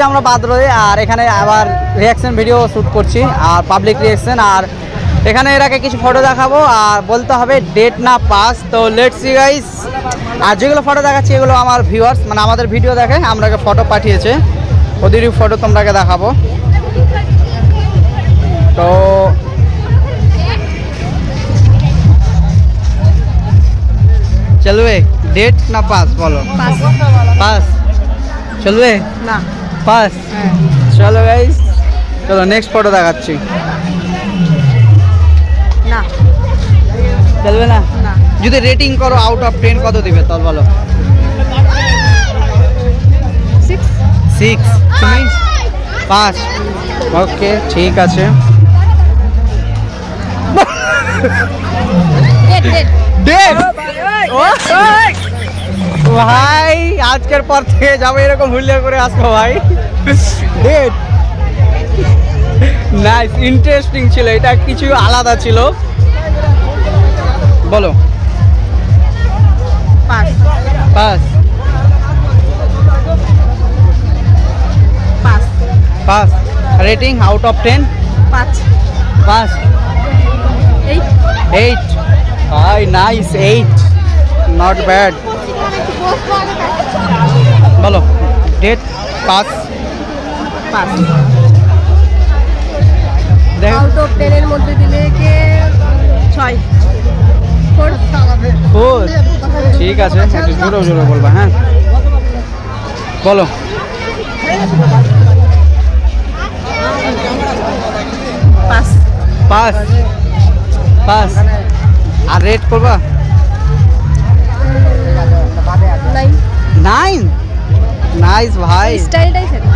আমরা বাদরোয়ে আর এখানে আবার রিয়াকশন ভিডিও শ্যুট করছি আর পাবলিক রিয়াকশন আর এখানে এর আগে কিছু ফটো দেখাবো আর বলতে হবে ডেট না পাস। তো লেটস সি গাইস। আর যেগুলো ফটো দেখাচ্ছি এগুলো আমার ভিউয়ার্স মানে আমাদের ভিডিও দেখে আমরাকে ফটো পাঠিয়েছে ওদেরই ফটো তোমরাকে দেখাবো। তো চলবে ডেট না পাস বলো? পাস চলবে না পাস। চলো গাইস চলো নেক্সট ফটো দেখাচ্ছি। না চলবে না? যদি রেটিং করো আউট অফ 10 কত দিবে তাহলে বলো? 6। তুমি 5? ওকে ঠিক আছে। ভাই আজকের পর থেকে যাবো এরকম হুল্লা করে আসবো ভাই। ডেট নাইস ইন্টারেস্টিং ছিল, এটা কিছু আলাদা ছিল। বলো pass. Pass pass pass. Rating out of 10? 5। 5 8 ভাই নাইস 8 নট ব্যাড। বলো date pass. Pass out of 10 এর মধ্যে দিলে কে 6 4 ঠিক আছে একটু জোরে জোরে বলবা। হ্যাঁ বলো পাস। Pass pass. আর রেট করবা? 9 নাইস ভাই। স্টাইলটাই সেটা,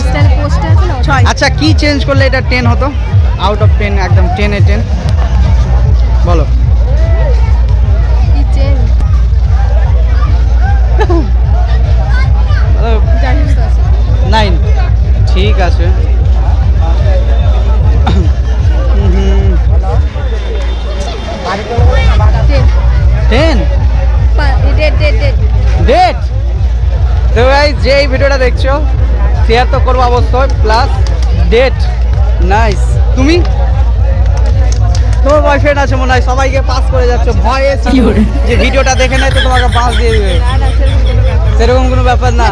স্টাইল পোস্টে আছে না 6। আচ্ছা কি চেঞ্জ করলে এটা 10 হতো? আউট অফ 10 একদম 10 এ 10 বলো। কি চেঞ্জ? 9 ঠিক আছে। ডেট তো গাইস যে এই ভিডিওটা দেখছো শেয়ার তো করবো অবশ্যই প্লাস ডেট নাইস। তুমি তোমার বয়ফ্রেন্ড আছে মনে হয় সবাইকে পাস করে যাচ্ছ ভয়ে যে ভিডিওটা দেখে নেয় তো তোমাকে পাস দিয়ে দেবে, সেরকম কোনো ব্যাপার না।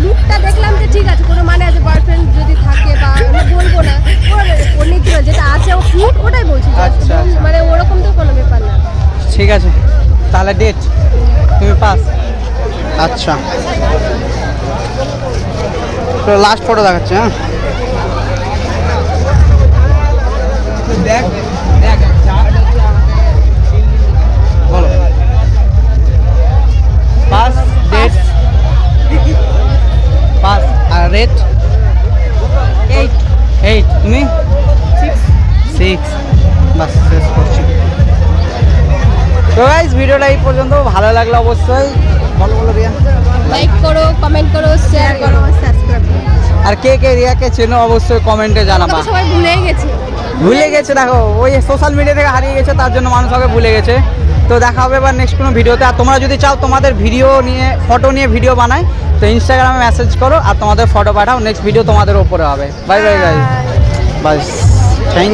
লুকটা দেখলাম যে ঠিক আছে কোনো মানে আছে বয়ফ্রেন্ড যদি থাকে বা আমি বলবো না ওর নেচারাল যেটা আছে ও কিউট ওটাই বলছি। আচ্ছা মানে ওরকম তো কোনো ব্যাপার না। ঠিক আছে তাহলে ডেট তুমি পাস। আচ্ছা তো লাস্ট ফটো দেখাচ্ছি। হ্যাঁ দেখ দেখ বলো পাস ডেট পাস। আর রেট 8 তুমি 6 বাস শেষ করছি। তো গাইস ভিডিওটা এই পর্যন্ত ভালো লাগলো অবশ্যই বলো বলো রিয়া লাইক করো কমেন্ট করো শেয়ার করো সাবস্ক্রাইব করো। আর কে কে রিয়াকে চেনো অবশ্যই কমেন্টে জানাবা। সবাই ভুলে গেছে দেখো ওই সোশ্যাল মিডিয়া থেকে হারিয়ে গেছে তার জন্য মানুষ আগে ভুলে গেছে। তো দেখা হবে এবার নেক্সট কোনো ভিডিওতে। আর তোমরা যদি চাও তোমাদের ভিডিও নিয়ে ফটো নিয়ে ভিডিও বানাই তো ইনস্টাগ্রামে মেসেজ করো আর তোমাদের ফটো পাঠাও, নেক্সট ভিডিও তোমাদের ওপরে হবে। Bye bye guys bye thank